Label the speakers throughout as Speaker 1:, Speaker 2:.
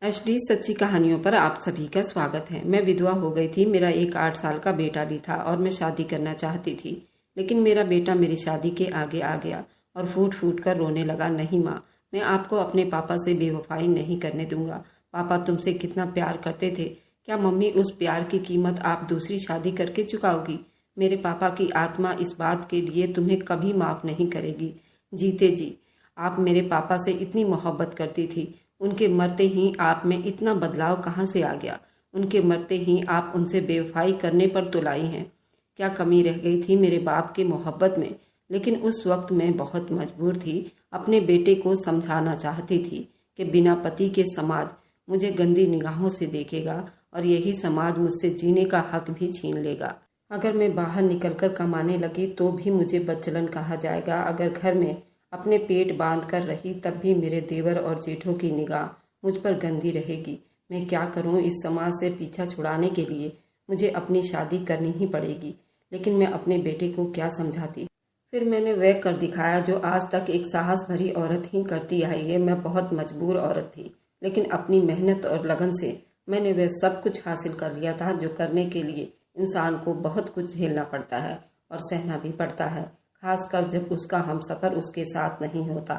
Speaker 1: HD सच्ची कहानियों पर आप सभी का स्वागत है। मैं विधवा हो गई थी। मेरा एक 8 साल का बेटा भी था और मैं शादी करना चाहती थी, लेकिन मेरा बेटा मेरी शादी के आगे आ गया और फूट फूट कर रोने लगा। नहीं माँ, मैं आपको अपने पापा से बेवफाई नहीं करने दूंगा। पापा तुमसे कितना प्यार करते थे। क्या मम्मी उस प्यार की कीमत आप दूसरी शादी करके चुकाओगी? मेरे पापा की आत्मा इस बात के लिए तुम्हें कभी माफ नहीं करेगी। जीते जी आप मेरे पापा से इतनी मोहब्बत करती थी, उनके मरते ही आप में इतना बदलाव कहाँ से आ गया? उनके मरते ही आप उनसे बेवफाई करने पर तुलाई हैं। क्या कमी रह गई थी मेरे बाप की मोहब्बत में? लेकिन उस वक्त मैं बहुत मजबूर थी। अपने बेटे को समझाना चाहती थी कि बिना पति के समाज मुझे गंदी निगाहों से देखेगा और यही समाज मुझसे जीने का हक भी छीन लेगा। अगर मैं बाहर निकलकर कमाने लगी तो भी मुझे बदचलन कहा जाएगा। अगर घर में अपने पेट बांध कर रही तब भी मेरे देवर और जेठों की निगाह मुझ पर गंदी रहेगी। मैं क्या करूं? इस समाज से पीछा छुड़ाने के लिए मुझे अपनी शादी करनी ही पड़ेगी। लेकिन मैं अपने बेटे को क्या समझाती? फिर मैंने वह कर दिखाया जो आज तक एक साहस भरी औरत ही करती आई है। मैं बहुत मजबूर औरत थी, लेकिन अपनी मेहनत और लगन से मैंने वह सब कुछ हासिल कर लिया था जो करने के लिए इंसान को बहुत कुछ झेलना पड़ता है और सहना भी पड़ता है। खासकर जब उसका हमसफर उसके साथ नहीं होता,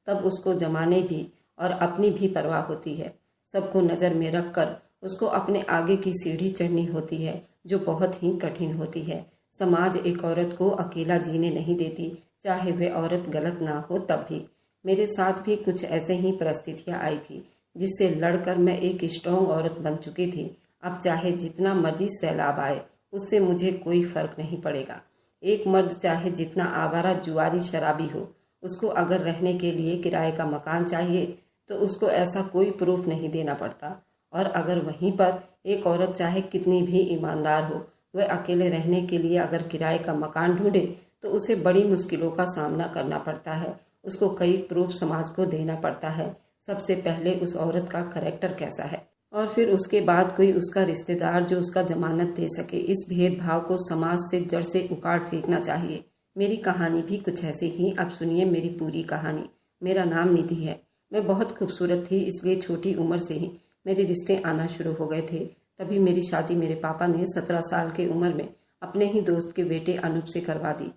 Speaker 1: तब उसको जमाने भी और अपनी भी परवाह होती है। सबको नज़र में रखकर उसको अपने आगे की सीढ़ी चढ़नी होती है, जो बहुत ही कठिन होती है। समाज एक औरत को अकेला जीने नहीं देती, चाहे वह औरत गलत ना हो तब भी। मेरे साथ भी कुछ ऐसे ही परिस्थितियां आई थी, जिससे लड़कर मैं एक स्ट्रॉन्ग औरत बन चुकी थी। अब चाहे जितना मर्जी सैलाब आए, उससे मुझे कोई फर्क नहीं पड़ेगा। एक मर्द चाहे जितना आवारा जुआरी शराबी हो, उसको अगर रहने के लिए किराए का मकान चाहिए तो उसको ऐसा कोई प्रूफ नहीं देना पड़ता। और अगर वहीं पर एक औरत चाहे कितनी भी ईमानदार हो, वह अकेले रहने के लिए अगर किराए का मकान ढूंढे तो उसे बड़ी मुश्किलों का सामना करना पड़ता है। उसको कई प्रूफ समाज को देना पड़ता है। सबसे पहले उस औरत का कैरेक्टर कैसा है, और फिर उसके बाद कोई उसका रिश्तेदार जो उसका जमानत दे सके। इस भेदभाव को समाज से जड़ से उखाड़ फेंकना चाहिए। मेरी कहानी भी कुछ ऐसे ही। अब सुनिए मेरी पूरी कहानी। मेरा नाम निधि है। मैं बहुत खूबसूरत थी, इसलिए छोटी उम्र से ही मेरे रिश्ते आना शुरू हो गए थे। तभी मेरी शादी मेरे पापा ने 17 साल की उम्र में अपने ही दोस्त के बेटे अनूप से करवा दी।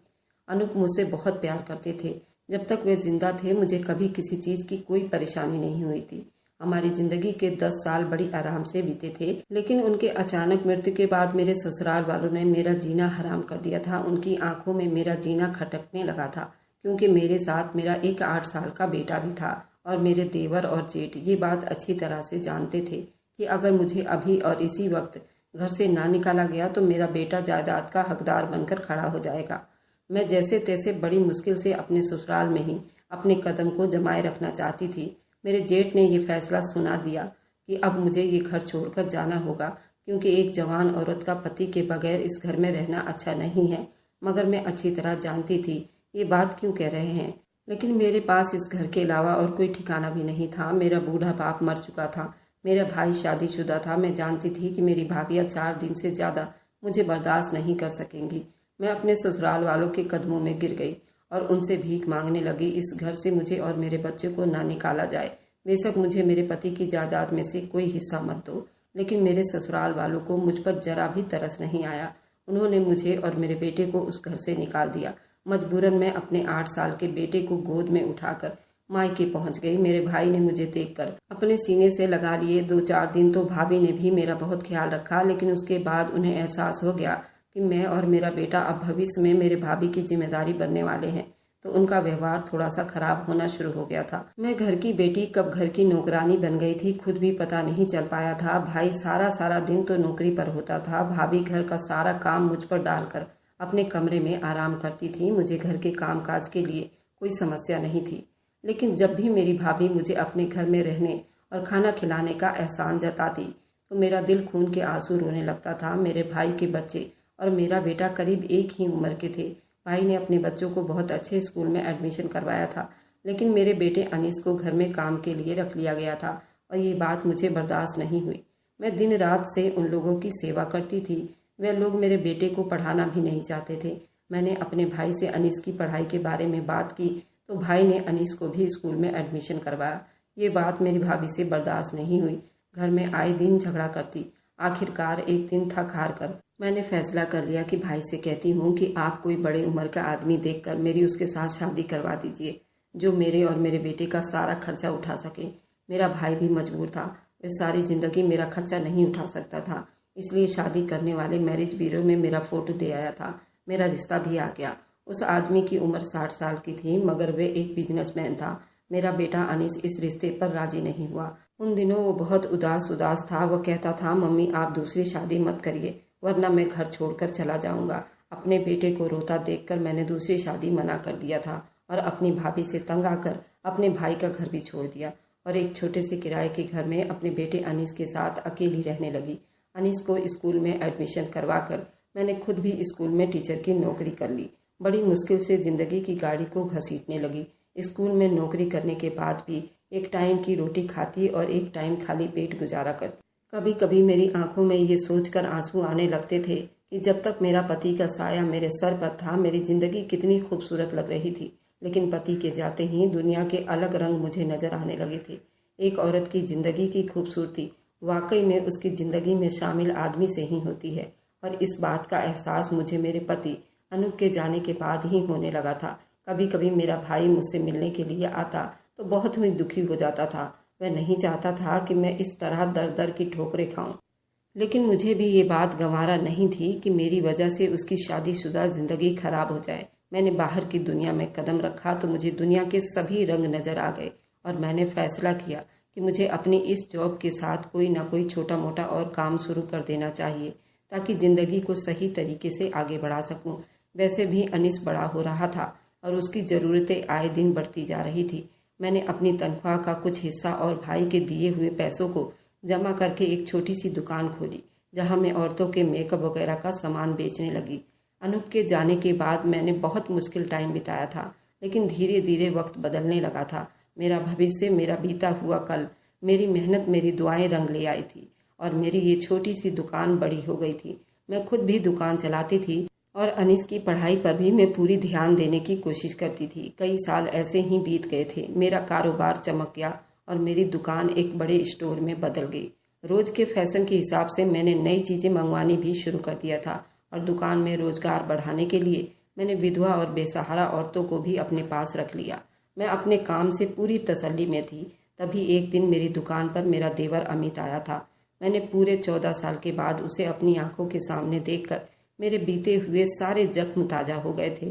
Speaker 1: अनूप मुझसे बहुत प्यार करते थे। जब तक वे जिंदा थे मुझे कभी किसी चीज़ की कोई परेशानी नहीं हुई थी। हमारी जिंदगी के 10 साल बड़ी आराम से बीते थे, लेकिन उनके अचानक मृत्यु के बाद मेरे ससुराल वालों ने मेरा जीना हराम कर दिया था। उनकी आंखों में मेरा जीना खटकने लगा था, क्योंकि मेरे साथ मेरा एक 8 साल का बेटा भी था। और मेरे देवर और जेठ ये बात अच्छी तरह से जानते थे कि अगर मुझे अभी और इसी वक्त घर से ना निकाला गया तो मेरा बेटा जायदाद का हकदार बनकर खड़ा हो जाएगा। मैं जैसे तैसे बड़ी मुश्किल से अपने ससुराल में ही अपने कदम को जमाए रखना चाहती थी। मेरे जेठ ने यह फैसला सुना दिया कि अब मुझे ये घर छोड़कर जाना होगा, क्योंकि एक जवान औरत का पति के बगैर इस घर में रहना अच्छा नहीं है। मगर मैं अच्छी तरह जानती थी ये बात क्यों कह रहे हैं। लेकिन मेरे पास इस घर के अलावा और कोई ठिकाना भी नहीं था। मेरा बूढ़ा बाप मर चुका था। मेरा भाई शादीशुदा था। मैं जानती थी कि मेरी भाभियाँ 4 दिन से ज़्यादा मुझे बर्दाश्त नहीं कर सकेंगी। मैं अपने ससुराल वालों के कदमों में गिर गई और उनसे भीख मांगने लगी। इस घर से मुझे और मेरे बच्चे को ना निकाला जाए। बेशक मुझे मेरे पति की जायदाद में से कोई हिस्सा मत दो, लेकिन मेरे ससुराल वालों को मुझ पर जरा भी तरस नहीं आया। उन्होंने मुझे और मेरे बेटे को उस घर से निकाल दिया। मजबूरन मैं अपने 8 साल के बेटे को गोद में उठाकर मायके पहुंच गई। मेरे भाई ने मुझे देखकर अपने सीने से लगा लिए। 2-4 दिन तो भाभी ने भी मेरा बहुत ख्याल रखा, लेकिन उसके बाद उन्हें एहसास हो गया कि मैं और मेरा बेटा अब भविष्य में मेरे भाभी की जिम्मेदारी बनने वाले हैं, तो उनका व्यवहार थोड़ा सा खराब होना शुरू हो गया था। मैं घर की बेटी कब घर की नौकरानी बन गई थी खुद भी पता नहीं चल पाया था। भाई सारा दिन तो नौकरी पर होता था। भाभी घर का सारा काम मुझ पर डालकर अपने कमरे में आराम करती थी। मुझे घर के कामकाज के लिए कोई समस्या नहीं थी, लेकिन जब भी मेरी भाभी मुझे अपने घर में रहने और खाना खिलाने का एहसान जताती तो मेरा दिल खून के आंसू रोने लगता था। मेरे भाई के बच्चे और मेरा बेटा करीब एक ही उम्र के थे। भाई ने अपने बच्चों को बहुत अच्छे स्कूल में एडमिशन करवाया था, लेकिन मेरे बेटे अनीस को घर में काम के लिए रख लिया गया था और ये बात मुझे बर्दाश्त नहीं हुई। मैं दिन रात से उन लोगों की सेवा करती थी। वे लोग मेरे बेटे को पढ़ाना भी नहीं चाहते थे। मैंने अपने भाई से अनीस की पढ़ाई के बारे में बात की तो भाई ने अनीस को भी स्कूल में एडमिशन करवाया। ये बात मेरी भाभी से बर्दाश्त नहीं हुई। घर में आए दिन झगड़ा करती। आखिरकार एक दिन थक हार कर मैंने फैसला कर लिया कि भाई से कहती हूँ कि आप कोई बड़े उम्र का आदमी देखकर मेरी उसके साथ शादी करवा दीजिए, जो मेरे और मेरे बेटे का सारा खर्चा उठा सके। मेरा भाई भी मजबूर था, वह सारी जिंदगी मेरा खर्चा नहीं उठा सकता था, इसलिए शादी करने वाले मैरिज ब्यूरो में मेरा फोटो दे आया था। मेरा रिश्ता भी आ गया। उस आदमी की उम्र 60 साल की थी, मगर वे एक बिजनेसमैन था। मेरा बेटा अनीस इस रिश्ते पर राजी नहीं हुआ। उन दिनों वो बहुत उदास था। वह कहता था, मम्मी आप दूसरी शादी मत करिए, वरना मैं घर छोड़कर चला जाऊंगा। अपने बेटे को रोता देखकर मैंने दूसरी शादी मना कर दिया था और अपनी भाभी से तंग आकर अपने भाई का घर भी छोड़ दिया और एक छोटे से किराए के घर में अपने बेटे अनीस के साथ अकेली रहने लगी। अनीस को स्कूल में एडमिशन करवाकर मैंने खुद भी स्कूल में टीचर की नौकरी कर ली। बड़ी मुश्किल से जिंदगी की गाड़ी को घसीटने लगी। स्कूल में नौकरी करने के बाद भी एक टाइम की रोटी खाती और एक टाइम खाली पेट गुजारा करती। कभी कभी मेरी आंखों में ये सोचकर आंसू आने लगते थे कि जब तक मेरा पति का साया मेरे सर पर था मेरी जिंदगी कितनी खूबसूरत लग रही थी, लेकिन पति के जाते ही दुनिया के अलग रंग मुझे नजर आने लगे थे। एक औरत की जिंदगी की खूबसूरती वाकई में उसकी जिंदगी में शामिल आदमी से ही होती है, और इस बात का एहसास मुझे मेरे पति अनूप के जाने के बाद ही होने लगा था। कभी कभी मेरा भाई मुझसे मिलने के लिए आता तो बहुत ही दुखी हो जाता था। वह नहीं चाहता था कि मैं इस तरह दर दर की ठोकरें खाऊं, लेकिन मुझे भी ये बात गंवारा नहीं थी कि मेरी वजह से उसकी शादीशुदा जिंदगी खराब हो जाए। मैंने बाहर की दुनिया में कदम रखा तो मुझे दुनिया के सभी रंग नजर आ गए और मैंने फैसला किया कि मुझे अपनी इस जॉब के साथ कोई ना कोई छोटा मोटा और काम शुरू कर देना चाहिए ताकि जिंदगी को सही तरीके से आगे बढ़ा सकूं। वैसे भी अनीस बड़ा हो रहा था और उसकी ज़रूरतें आए दिन बढ़ती जा रही थी। मैंने अपनी तनख्वाह का कुछ हिस्सा और भाई के दिए हुए पैसों को जमा करके एक छोटी सी दुकान खोली, जहां मैं औरतों के मेकअप वगैरह का सामान बेचने लगी। अनूप के जाने के बाद मैंने बहुत मुश्किल टाइम बिताया था, लेकिन धीरे धीरे वक्त बदलने लगा था। मेरा भविष्य, मेरा बीता हुआ कल, मेरी मेहनत, मेरी दुआएं रंग ले आई थी और मेरी ये छोटी सी दुकान बड़ी हो गई थी। मैं खुद भी दुकान चलाती थी और अनीस की पढ़ाई पर भी मैं पूरी ध्यान देने की कोशिश करती थी। कई साल ऐसे ही बीत गए थे। मेरा कारोबार चमक गया और मेरी दुकान एक बड़े स्टोर में बदल गई। रोज के फैशन के हिसाब से मैंने नई चीजें मंगवानी भी शुरू कर दिया था और दुकान में रोजगार बढ़ाने के लिए मैंने विधवा और बेसहारा औरतों को भी अपने पास रख लिया। मैं अपने काम से पूरी तसल्ली में थी। तभी एक दिन मेरी दुकान पर मेरा देवर अमित आया था। मैंने पूरे 14 साल के बाद उसे अपनी आंखों के सामने देखकर मेरे बीते हुए सारे जख्म ताजा हो गए थे।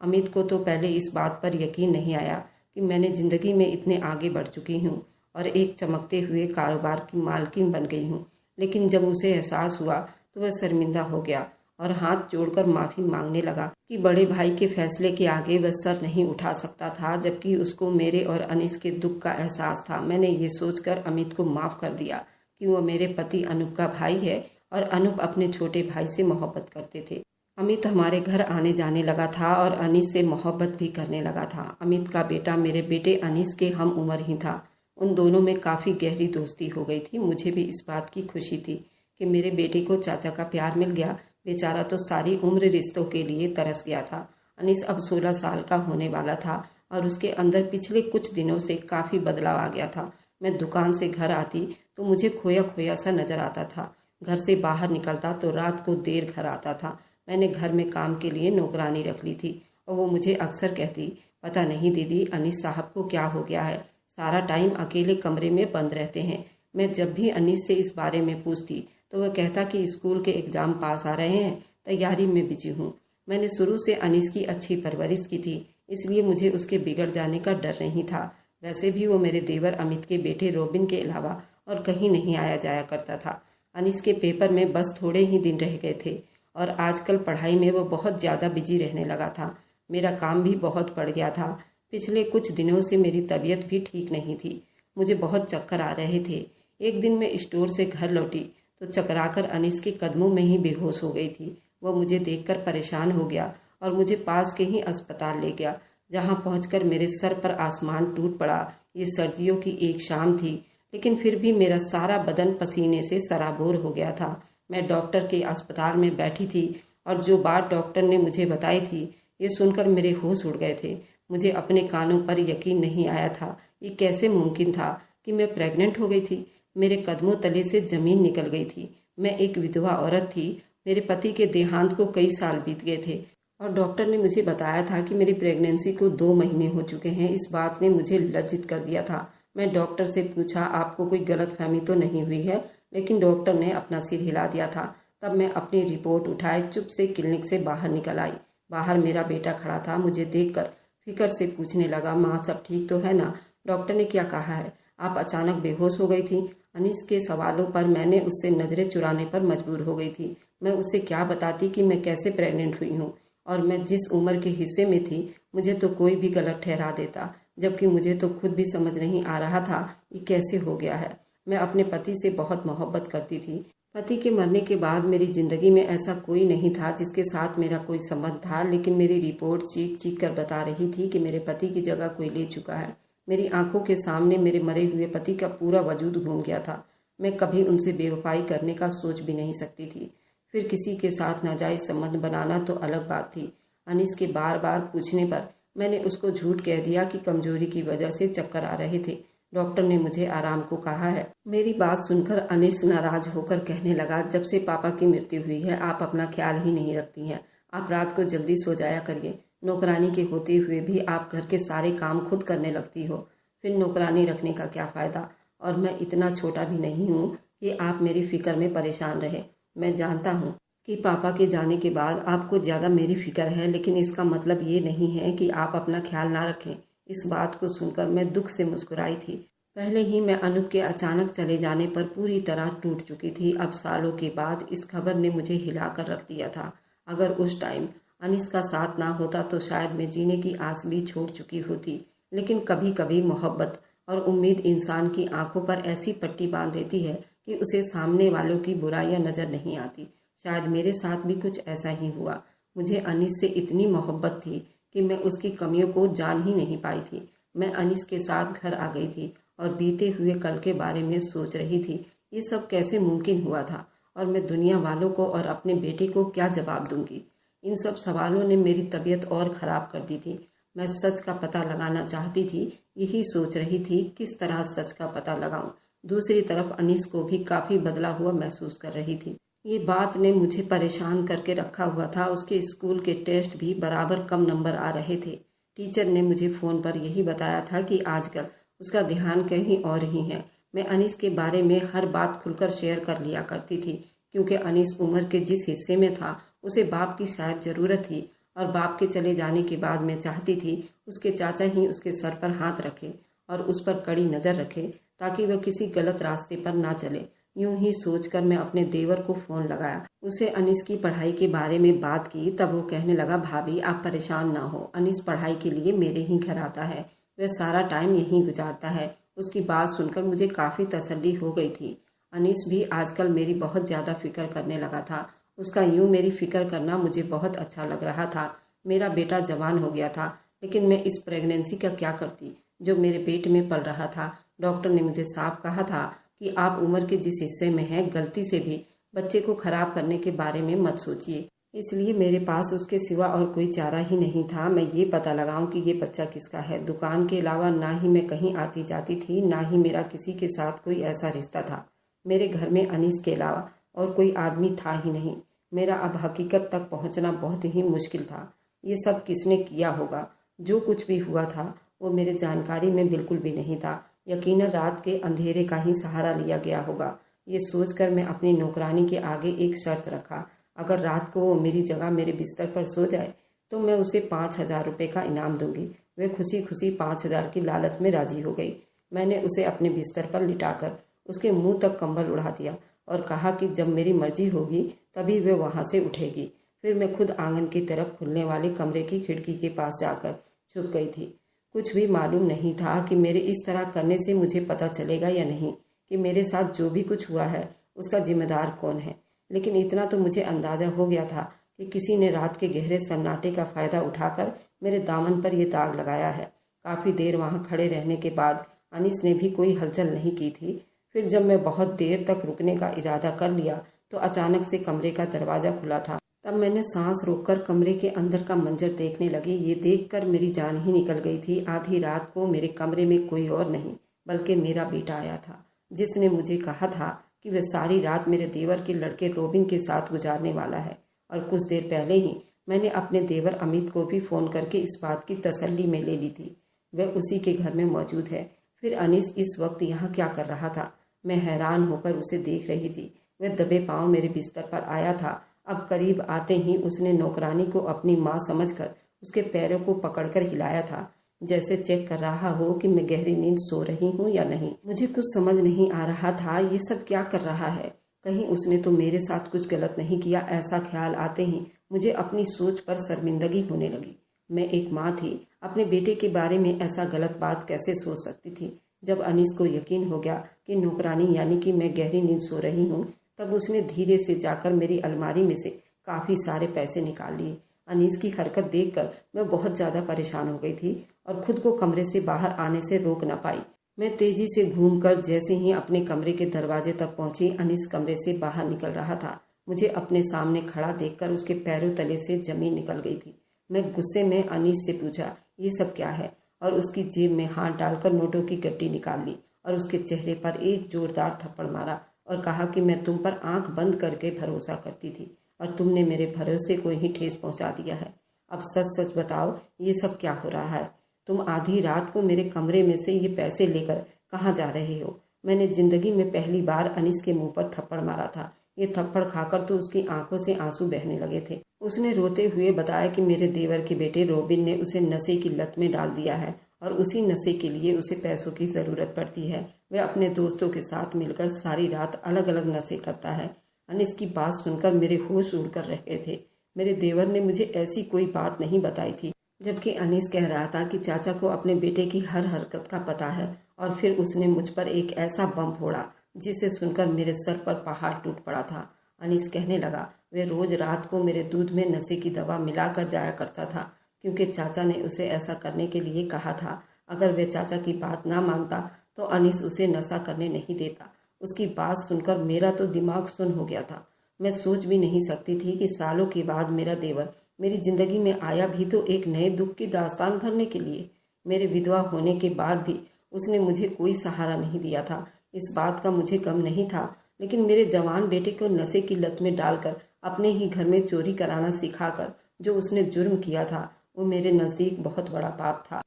Speaker 1: अमित को तो पहले इस बात पर यकीन नहीं आया कि मैंने जिंदगी में इतने आगे बढ़ चुकी हूँ और एक चमकते हुए कारोबार की मालकिन बन गई हूँ। लेकिन जब उसे एहसास हुआ तो वह शर्मिंदा हो गया और हाथ जोड़कर माफी मांगने लगा कि बड़े भाई के फैसले के आगे वह सर नहीं उठा सकता था, जबकि उसको मेरे और अनीस के दुख का एहसास था। मैंने ये सोचकर अमित को माफ कर दिया कि वह मेरे पति अनूप का भाई है और अनूप अपने छोटे भाई से मोहब्बत करते थे। अमित हमारे घर आने जाने लगा था और अनीस से मोहब्बत भी करने लगा था। अमित का बेटा मेरे बेटे अनीस के हम उम्र ही था। उन दोनों में काफी गहरी दोस्ती हो गई थी। मुझे भी इस बात की खुशी थी कि मेरे बेटे को चाचा का प्यार मिल गया। बेचारा तो सारी उम्र रिश्तों के लिए तरस गया था। अनीस अब 16 साल का होने वाला था और उसके अंदर पिछले कुछ दिनों से काफी बदलाव आ गया था। मैं दुकान से घर आती तो मुझे खोया खोया सा नजर आता था। घर से बाहर निकलता तो रात को देर घर आता था। मैंने घर में काम के लिए नौकरानी रख ली थी और वो मुझे अक्सर कहती, पता नहीं दीदी अनीस साहब को क्या हो गया है, सारा टाइम अकेले कमरे में बंद रहते हैं। मैं जब भी अनीस से इस बारे में पूछती तो वह कहता कि स्कूल के एग्जाम पास आ रहे हैं, तैयारी में बिजी हूँ। मैंने शुरू से अनीस की अच्छी परवरिश की थी, इसलिए मुझे उसके बिगड़ जाने का डर नहीं था। वैसे भी वो मेरे देवर अमित के बेटे रोबिन के अलावा और कहीं नहीं आया जाया करता था। अनीस के पेपर में बस थोड़े ही दिन रह गए थे और आजकल पढ़ाई में वो बहुत ज़्यादा बिजी रहने लगा था। मेरा काम भी बहुत बढ़ गया था। पिछले कुछ दिनों से मेरी तबीयत भी ठीक नहीं थी। मुझे बहुत चक्कर आ रहे थे। एक दिन मैं स्टोर से घर लौटी तो चकराकर अनीस के कदमों में ही बेहोश हो गई थी। वह मुझे देखकर परेशान हो गया और मुझे पास के ही अस्पताल ले गया, जहां पहुंचकर मेरे सर पर आसमान टूट पड़ा। ये सर्दियों की एक शाम थी, लेकिन फिर भी मेरा सारा बदन पसीने से सराबोर हो गया था। मैं डॉक्टर के अस्पताल में बैठी थी और जो बात डॉक्टर ने मुझे बताई थी, ये सुनकर मेरे होश उड़ गए थे। मुझे अपने कानों पर यकीन नहीं आया था। ये कैसे मुमकिन था कि मैं प्रेग्नेंट हो गई थी। मेरे कदमों तले से जमीन निकल गई थी। मैं एक विधवा औरत थी। मेरे पति के देहांत को कई साल बीत गए थे और डॉक्टर ने मुझे बताया था कि मेरी प्रेगनेंसी को 2 महीने हो चुके हैं। इस बात ने मुझे लज्जित कर दिया था। मैं डॉक्टर से पूछा, आपको कोई गलतफहमी तो नहीं हुई है? लेकिन डॉक्टर ने अपना सिर हिला दिया था। तब मैं अपनी रिपोर्ट उठाए चुप से क्लिनिक से बाहर निकल आई। बाहर मेरा बेटा खड़ा था। मुझे देखकर फिक्र से पूछने लगा, माँ सब ठीक तो है ना? डॉक्टर ने क्या कहा है? आप अचानक बेहोश हो गई थी। अनीस के सवालों पर मैंने उससे नजरें चुराने पर मजबूर हो गई थी। मैं उससे क्या बताती कि मैं कैसे प्रेग्नेंट हुई हूँ, और मैं जिस उम्र के हिस्से में थी मुझे तो कोई भी गलत ठहरा देता, जबकि मुझे तो खुद भी समझ नहीं आ रहा था ये कैसे हो गया है। मैं अपने पति से बहुत मोहब्बत करती थी। पति के मरने के बाद मेरी जिंदगी में ऐसा कोई नहीं था जिसके साथ मेरा कोई संबंध था, लेकिन मेरी रिपोर्ट चीख चीख कर बता रही थी कि मेरे पति की जगह कोई ले चुका है। मेरी आंखों के सामने मेरे मरे हुए पति का पूरा वजूद घूम गया था। मैं कभी उनसे बेवफाई करने का सोच भी नहीं सकती थी। फिर किसी के साथ नाजायज संबंध बनाना तो अलग बात थी। अनीस के बार बार पूछने पर मैंने उसको झूठ कह दिया कि कमजोरी की वजह से चक्कर आ रहे थे। डॉक्टर ने मुझे आराम को कहा है। मेरी बात सुनकर अनीस नाराज होकर कहने लगा, जब से पापा की मृत्यु हुई है आप अपना ख्याल ही नहीं रखती हैं। आप रात को जल्दी सो जाया करिए। नौकरानी के होते हुए भी आप घर के सारे काम खुद करने लगती हो। फिर नौकरानी रखने का क्या फायदा? और मैं इतना छोटा भी नहीं हूँ कि आप मेरी फिक्र में परेशान रहे। मैं जानता हूँ कि पापा के जाने के बाद आपको ज्यादा मेरी फिक्र है, लेकिन इसका मतलब ये नहीं है कि आप अपना ख्याल ना रखें। इस बात को सुनकर मैं दुख से मुस्कुराई थी। पहले ही मैं अनूप के अचानक चले जाने पर पूरी तरह टूट चुकी थी। अब सालों के बाद इस खबर ने मुझे हिलाकर रख दिया था। अगर उस टाइम अनीस का साथ ना होता तो शायद मैं जीने की आस भी छोड़ चुकी होती। लेकिन कभी कभी मोहब्बत और उम्मीद इंसान की आंखों पर ऐसी पट्टी बांध देती है कि उसे सामने वालों की बुराइयां नजर नहीं आती। शायद मेरे साथ भी कुछ ऐसा ही हुआ। मुझे अनीस से इतनी मोहब्बत थी कि मैं उसकी कमियों को जान ही नहीं पाई थी। मैं अनीस के साथ घर आ गई थी और बीते हुए कल के बारे में सोच रही थी। ये सब कैसे मुमकिन हुआ था, और मैं दुनिया वालों को और अपने बेटे को क्या जवाब दूंगी? इन सब सवालों ने मेरी तबीयत और खराब कर दी थी। मैं सच का पता लगाना चाहती थी। यही सोच रही थी किस तरह सच का पता लगाऊं। दूसरी तरफ अनीस को भी काफी बदला हुआ महसूस कर रही थी। ये बात ने मुझे परेशान करके रखा हुआ था। उसके स्कूल के टेस्ट भी बराबर कम नंबर आ रहे थे। टीचर ने मुझे फोन पर यही बताया था कि आजकल उसका ध्यान कहीं और ही है। मैं अनीस के बारे में हर बात खुलकर शेयर कर लिया करती थी, क्योंकि अनीस उम्र के जिस हिस्से में था उसे बाप की शायद जरूरत थी, और बाप के चले जाने के बाद मैं चाहती थी उसके चाचा ही उसके सर पर हाथ रखे और उस पर कड़ी नजर रखे, ताकि वह किसी गलत रास्ते पर ना चले। यूं ही सोचकर मैं अपने देवर को फोन लगाया। उसे अनीस की पढ़ाई के बारे में बात की। तब वो कहने लगा, भाभी आप परेशान ना हो, अनीस पढ़ाई के लिए मेरे ही घर आता है। वह सारा टाइम यहीं गुजारता है। उसकी बात सुनकर मुझे काफी तसल्ली हो गई थी। अनीस भी आजकल मेरी बहुत ज्यादा फिक्र करने लगा था। उसका यूं मेरी फिक्र करना मुझे बहुत अच्छा लग रहा था। मेरा बेटा जवान हो गया था, लेकिन मैं इस प्रेगनेंसी का क्या करती जो मेरे पेट में पल रहा था। डॉक्टर ने मुझे साफ कहा था कि आप उम्र के जिस हिस्से में हैं गलती से भी बच्चे को खराब करने के बारे में मत सोचिए। इसलिए मेरे पास उसके सिवा और कोई चारा ही नहीं था। मैं ये पता लगाऊं कि ये बच्चा किसका है। दुकान के अलावा ना ही मैं कहीं आती जाती थी, ना ही मेरा किसी के साथ कोई ऐसा रिश्ता था। मेरे घर में अनीस के अलावा और कोई आदमी था ही नहीं। मेरा अब हकीकत तक पहुंचना बहुत ही मुश्किल था। ये सब किसने किया होगा? जो कुछ भी हुआ था वो मेरे जानकारी में बिल्कुल भी नहीं था। यकीनन रात के अंधेरे का ही सहारा लिया गया होगा। ये सोचकर मैं अपनी नौकरानी के आगे एक शर्त रखा। अगर रात को वो मेरी जगह मेरे बिस्तर पर सो जाए तो मैं उसे 5,000 रुपये का इनाम दूंगी। वह खुशी खुशी 5,000 की लालच में राजी हो गई। मैंने उसे अपने बिस्तर पर लिटाकर उसके मुंह तक कंबल उड़ा दिया और कहा कि जब मेरी मर्जी होगी तभी वह वहां से उठेगी। फिर मैं खुद आंगन की तरफ खुलने वाले कमरे की खिड़की के पास जाकर छुप गई थी। कुछ भी मालूम नहीं था कि मेरे इस तरह करने से मुझे पता चलेगा या नहीं कि मेरे साथ जो भी कुछ हुआ है उसका जिम्मेदार कौन है। लेकिन इतना तो मुझे अंदाजा हो गया था कि किसी ने रात के गहरे सन्नाटे का फायदा उठाकर मेरे दामन पर यह दाग लगाया है। काफी देर वहां खड़े रहने के बाद अनीस ने भी कोई हलचल नहीं की थी। फिर जब मैं बहुत देर तक रुकने का इरादा कर लिया तो अचानक से कमरे का दरवाजा खुला था। तब मैंने सांस रोककर कमरे के अंदर का मंजर देखने लगी। ये देखकर मेरी जान ही निकल गई थी। आधी रात को मेरे कमरे में कोई और नहीं बल्कि मेरा बेटा आया था। जिसने मुझे कहा था कि वह सारी रात मेरे देवर के लड़के रोबिन के साथ गुजारने वाला है। और कुछ देर पहले ही मैंने अपने देवर अमित को भी फ़ोन करके इस बात की तसल्ली में ले ली थी। वह उसी के घर में मौजूद है। फिर अनीस इस वक्त यहाँ क्या कर रहा था? मैं हैरान होकर उसे देख रही थी। वह दबे पांव मेरे बिस्तर पर आया था। अब करीब आते ही उसने नौकरानी को अपनी माँ समझकर उसके पैरों को पकड़कर हिलाया था, जैसे चेक कर रहा हो कि मैं गहरी नींद सो रही हूँ या नहीं। मुझे कुछ समझ नहीं आ रहा था ये सब क्या कर रहा है। कहीं उसने तो मेरे साथ कुछ गलत नहीं किया, ऐसा ख्याल आते ही मुझे अपनी सोच पर शर्मिंदगी होने लगी। मैं एक माँ थी, अपने बेटे के बारे में ऐसा गलत बात कैसे सोच सकती थी। जब अनीस को यकीन हो गया कि नौकरानी यानी कि मैं गहरी नींद सो रही हूँ, तब उसने धीरे से जाकर मेरी अलमारी में से काफ़ी सारे पैसे निकाल लिए। अनीस की हरकत देखकर मैं बहुत ज़्यादा परेशान हो गई थी और खुद को कमरे से बाहर आने से रोक न पाई। मैं तेजी से घूमकर जैसे ही अपने कमरे के दरवाजे तक पहुंची, अनीस कमरे से बाहर निकल रहा था। मुझे अपने सामने खड़ा देखकर उसके पैरों तले से जमीन निकल गई थी। मैं गुस्से में अनीस से पूछा, ये सब क्या है? और उसकी जेब में हाथ डालकर नोटों की गड्डी निकाल ली और उसके चेहरे पर एक जोरदार थप्पड़ मारा और कहा कि मैं तुम पर आंख बंद करके भरोसा करती थी और तुमने मेरे भरोसे को ही ठेस पहुंचा दिया है। अब सच सच बताओ, ये सब क्या हो रहा है? तुम आधी रात को मेरे कमरे में से ये पैसे लेकर कहाँ जा रहे हो? मैंने जिंदगी में पहली बार अनीस के मुंह पर थप्पड़ मारा था। ये थप्पड़ खाकर तो उसकी आंखों से आंसू बहने लगे थे। उसने रोते हुए बताया कि मेरे देवर के बेटे रोबिन ने उसे नशे की लत में डाल दिया है और उसी नशे के लिए उसे पैसों की ज़रूरत पड़ती है। वह अपने दोस्तों के साथ मिलकर सारी रात अलग अलग नशे करता है। अनीस की बात सुनकर मेरे होश उड़कर रह गए थे। मेरे देवर ने मुझे ऐसी कोई बात नहीं बताई थी, जबकि अनीस कह रहा था कि चाचा को अपने बेटे की हर हरकत का पता है। और फिर उसने मुझ पर एक ऐसा बम फोड़ा जिसे सुनकर मेरे सर पर पहाड़ टूट पड़ा था। अनीस कहने लगा, वह रोज रात को मेरे दूध में नशे की दवा मिलाकर जाया करता था, क्योंकि चाचा ने उसे ऐसा करने के लिए कहा था। अगर वह चाचा की बात ना मानता तो अनीस उसे नशा करने नहीं देता। उसकी बात सुनकर मेरा तो दिमाग सुन्न हो गया था। मैं सोच भी नहीं सकती थी कि सालों के बाद मेरा देवर मेरी जिंदगी में आया भी तो एक नए दुख की दास्तान भरने के लिए। मेरे विधवा होने के बाद भी उसने मुझे कोई सहारा नहीं दिया था। इस बात का मुझे गम नहीं था, लेकिन मेरे जवान बेटे को नशे की लत में डालकर अपने ही घर में चोरी कराना सिखाकर जो उसने जुर्म किया था, वो मेरे नज़दीक बहुत बड़ा पाप था।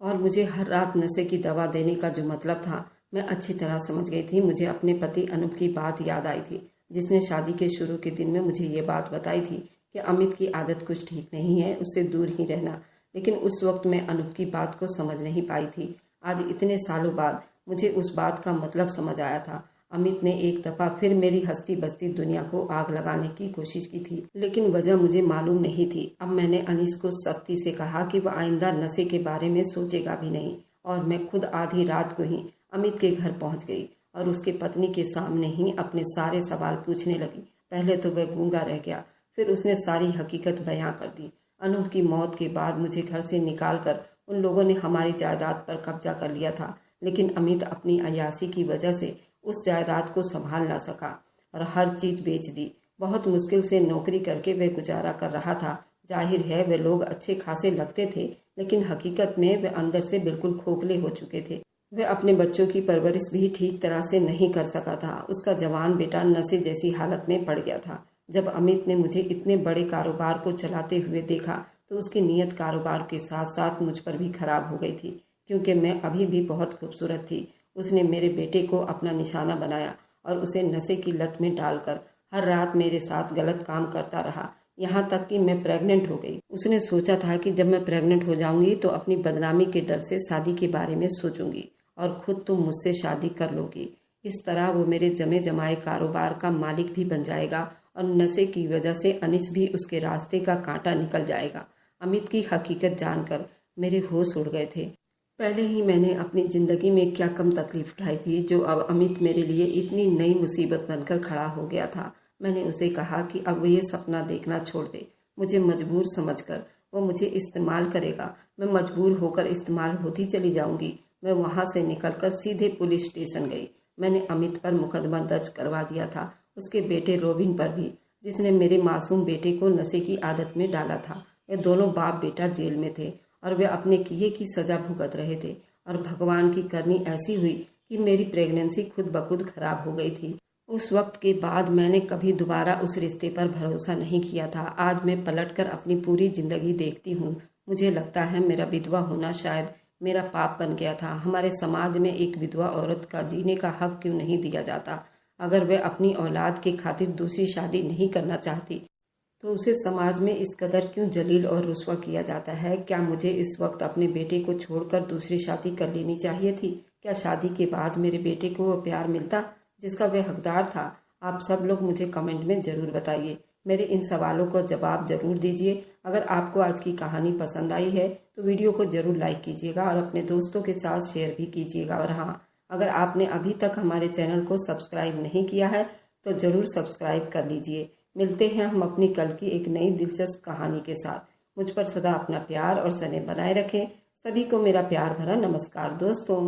Speaker 1: और मुझे हर रात नशे की दवा देने का जो मतलब था, मैं अच्छी तरह समझ गई थी। मुझे अपने पति अनूप की बात याद आई थी, जिसने शादी के शुरू के दिन में मुझे ये बात बताई थी कि अमित की आदत कुछ ठीक नहीं है, उससे दूर ही रहना। लेकिन उस वक्त मैं अनूप की बात को समझ नहीं पाई थी। आज इतने सालों बाद मुझे उस बात का मतलब समझ आया था। अमित ने एक दफा फिर मेरी हस्ती बस्ती दुनिया को आग लगाने की कोशिश की थी, लेकिन वजह मुझे मालूम नहीं थी। अब मैंने अनीस को सख्ती से कहा कि वह आइंदा नशे के बारे में सोचेगा भी नहीं, और मैं खुद आधी रात को ही अमित के घर पहुंच गई और उसके पत्नी के सामने ही अपने सारे सवाल पूछने लगी। पहले तो वह गूंगा रह गया, फिर उसने सारी हकीकत बयां कर दी। अनूप की मौत के बाद मुझे घर से निकालकर उन लोगों ने हमारी जायदाद पर कब्जा कर लिया था, लेकिन अमित अपनी अय्याशी की वजह से उस जायदाद को संभाल ना सका और हर चीज बेच दी। बहुत मुश्किल से नौकरी करके वह गुजारा कर रहा था। जाहिर है वे लोग अच्छे खासे लगते थे, लेकिन हकीकत में वे अंदर से बिल्कुल खोखले हो चुके थे। वह अपने बच्चों की परवरिश भी ठीक तरह से नहीं कर सका था। उसका जवान बेटा नशे जैसी हालत में पड़ गया था। जब अमित ने मुझे इतने बड़े कारोबार को चलाते हुए देखा तो उसकी नीयत कारोबार के साथ साथ मुझ पर भी खराब हो गई थी, क्योंकि मैं अभी भी बहुत खूबसूरत थी। उसने मेरे बेटे को अपना निशाना बनाया और उसे नशे की लत में डालकर हर रात मेरे साथ गलत काम करता रहा, यहाँ तक कि मैं प्रेग्नेंट हो गई। उसने सोचा था कि जब मैं प्रेग्नेंट हो जाऊंगी तो अपनी बदनामी के डर से शादी के बारे में सोचूंगी और खुद तुम मुझसे शादी कर लोगी। इस तरह वो मेरे जमे जमाए कारोबार का मालिक भी बन जाएगा और नशे की वजह से अनीस भी उसके रास्ते का कांटा निकल जाएगा। अमित की हकीकत जानकर मेरे होश उड़ गए थे। पहले ही मैंने अपनी जिंदगी में क्या कम तकलीफ उठाई थी, जो अब अमित मेरे लिए इतनी नई मुसीबत बनकर खड़ा हो गया था। मैंने उसे कहा कि अब ये सपना देखना छोड़ दे। मुझे मजबूर समझकर वो मुझे इस्तेमाल करेगा, मैं मजबूर होकर इस्तेमाल होती चली जाऊंगी। मैं वहां से निकलकर सीधे पुलिस स्टेशन गई। मैंने अमित पर मुकदमा दर्ज करवा दिया था, उसके बेटे रोबिन पर भी, जिसने मेरे मासूम बेटे को नशे की आदत में डाला था। वे दोनों बाप बेटा जेल में थे और वे अपने किए की सजा भुगत रहे थे। और भगवान की करनी ऐसी हुई कि मेरी प्रेगनेंसी खुद ब खुद खराब हो गई थी। उस वक्त के बाद मैंने कभी दोबारा उस रिश्ते पर भरोसा नहीं किया था। आज मैं पलटकर अपनी पूरी जिंदगी देखती हूँ। मुझे लगता है मेरा विधवा होना शायद मेरा पाप बन गया था। हमारे समाज में एक विधवा औरत का जीने का हक क्यों नहीं दिया जाता? अगर वह अपनी औलाद की खातिर दूसरी शादी नहीं करना चाहती तो उसे समाज में इस कदर क्यों जलील और रुस्वा किया जाता है? क्या मुझे इस वक्त अपने बेटे को छोड़कर दूसरी शादी कर लेनी चाहिए थी? क्या शादी के बाद मेरे बेटे को वो प्यार मिलता जिसका वह हकदार था? आप सब लोग मुझे कमेंट में ज़रूर बताइए। मेरे इन सवालों को जवाब ज़रूर दीजिए। अगर आपको आज की कहानी पसंद आई है तो वीडियो को ज़रूर लाइक कीजिएगा और अपने दोस्तों के साथ शेयर भी कीजिएगा। और हाँ, अगर आपने अभी तक हमारे चैनल को सब्सक्राइब नहीं किया है तो ज़रूर सब्सक्राइब कर लीजिए। मिलते हैं हम अपनी कल की एक नई दिलचस्प कहानी के साथ। मुझ पर सदा अपना प्यार और स्नेह बनाए रखें। सभी को मेरा प्यार भरा नमस्कार दोस्तों।